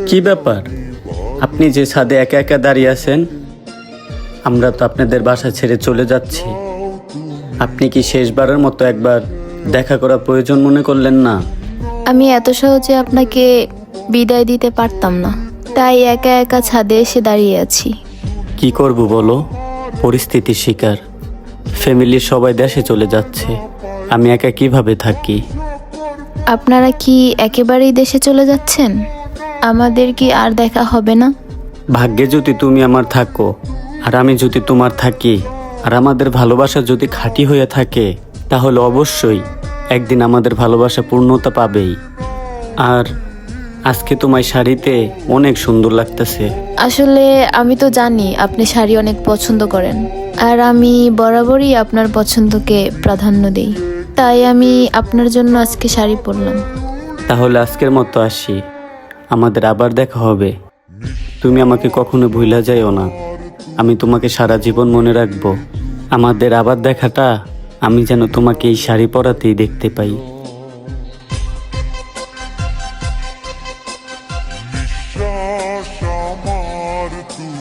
কি ব্যাপার? আপনি যে ছাদে একা একা দাঁড়িয়ে আছেন, আমরা তো আপনাদের বাসা ছেড়ে চলে যাচ্ছি। আপনি কি শেষবারের মতো একবার দেখা করা প্রয়োজন মনে করলেন না? আমি এত সহজে আপনাকে বিদায় দিতে পারতাম না, তাই একা একা ছাদে এসে দাঁড়িয়ে আছি। কি করব বলো, পরিস্থিতির শিকার। ফ্যামিলির সবাই দেশে চলে যাচ্ছে, আমি একা কিভাবে থাকি? আপনারা কি একেবারেই দেশে চলে যাচ্ছেন? আমাদের কি আর দেখা হবে না? ভাগ্যে যদি তুমি আমার থাকো আর আমি যদি তোমার থাকি, আর আমাদের ভালোবাসা যদি খাঁটি হয়ে থাকে, তাহলে অবশ্যই একদিন আমাদের ভালোবাসা পূর্ণতা পাবেই। আর আজকে তোমায় শাড়িতে অনেক সুন্দর লাগতেছে। আসলে আমি তো জানি আপনি শাড়ি অনেক পছন্দ করেন, আর আমি বরাবরই আপনার পছন্দকে প্রাধান্য দেই, তাই আমি আপনার জন্য আজকে শাড়ি পরলাম। তাহলে আজকের মতো আসি, আমাদের আবার দেখা হবে। তুমি আমাকে কখনো ভুলা যাইও না, আমি তোমাকে সারা জীবন মনে রাখবো। আমাদের আবার দেখাটা আমি যেন তোমাকে এই শাড়ি পরাতেই দেখতে পাই।